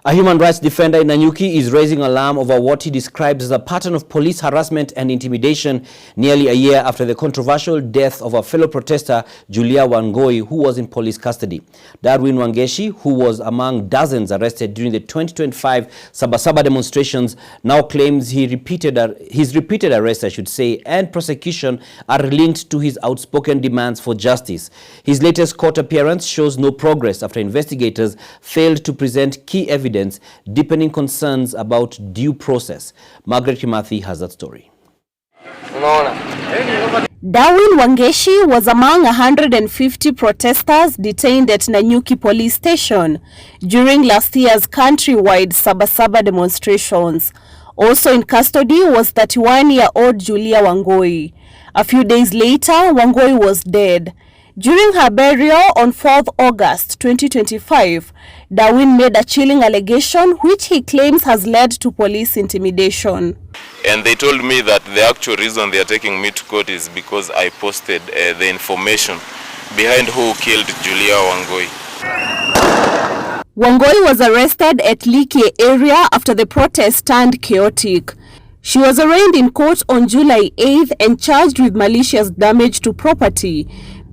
A human rights defender in Nanyuki is raising alarm over what he describes as a pattern of police harassment and intimidation nearly a year after the controversial death of a fellow protester, Julia Wangui, who was in police custody. Darwin Wangeshi, who was among dozens arrested during the 2025 Sabasaba demonstrations, now claims his repeated arrests, and prosecution are linked to his outspoken demands for justice. His latest court appearance shows no progress after investigators failed to present key evidence, deepening concerns about due process. Margaret Kimathi has that story. Darwin Wangeshi was among 150 protesters detained at Nanyuki police station during last year's countrywide Sabasaba demonstrations. Also in custody was 31-year-old Julia Wangui. A few days later, Wangui was dead. During her burial on 4th August 2025, Darwin made a chilling allegation which he claims has led to police intimidation. And they told me that the actual reason they are taking me to court is because I posted the information behind who killed Julia Wangui. Wangui was arrested at Liki area after the protest turned chaotic. She was arraigned in court on July 8th and charged with malicious damage to property,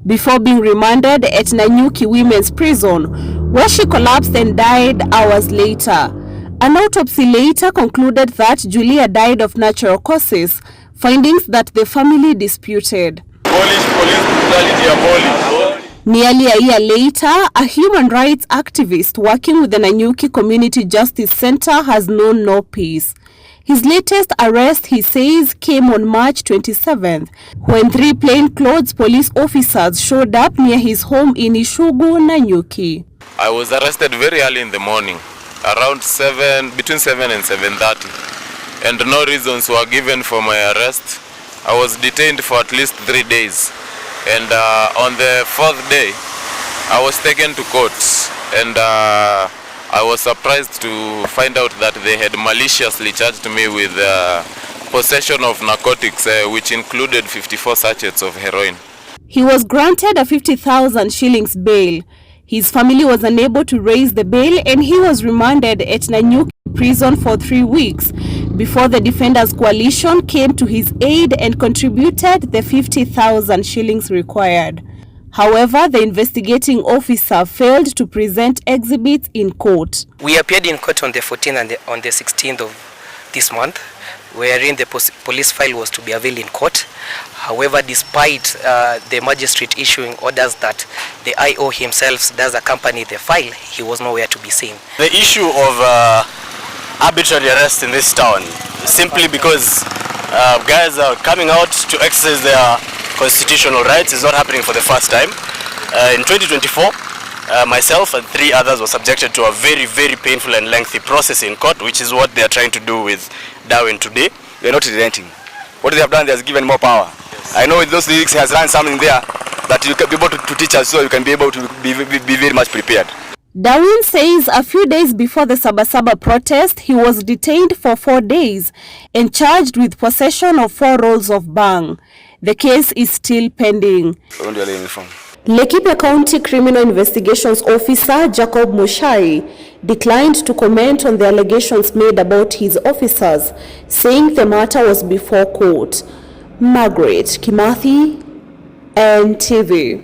before being remanded at Nanyuki Women's Prison, where she collapsed and died hours later. An autopsy later concluded that Julia died of natural causes, findings that the family disputed. Police brutality abolished. Nearly a year later, a human rights activist working with the Nanyuki Community Justice Center has known no peace. His latest arrest, he says, came on March 27th, when 3 plainclothes police officers showed up near his home in Ishugu, Nanyuki. I was arrested very early in the morning, around between 7 and 7:30, and no reasons were given for my arrest. I was detained for at least 3 days, and on the 4th day, I was taken to court, and I was surprised to find out that they had maliciously charged me with possession of narcotics, which included 54 sachets of heroin. He was granted a 50,000 shillings bail. His family was unable to raise the bail and he was remanded at Nanyuki prison for 3 weeks before the Defenders Coalition came to his aid and contributed the 50,000 shillings required. However, the investigating officer failed to present exhibits in court. We appeared in court on the 14th and on the 16th of this month, wherein the police file was to be availed in court. However, despite the magistrate issuing orders that the IO himself does accompany the file, he was nowhere to be seen. The issue of arbitrary arrest in this town, simply because guys are coming out to exercise their constitutional rights, is not happening for the first time. In 2024, myself and 3 others were subjected to a very, very painful and lengthy process in court, which is what they are trying to do with Darwin today. They are not relenting. What they have done, they have given more power. Yes. I know with those lyrics he has learned something there that you can be able to teach us, so you can be able to be very much prepared. Darwin says a few days before the Sabasaba protest, he was detained for 4 days and charged with possession of 4 rolls of bang. The case is still pending. Laikipia County Criminal Investigations Officer Jacob Mushai declined to comment on the allegations made about his officers, saying the matter was before court. Margaret Kimathi, NTV.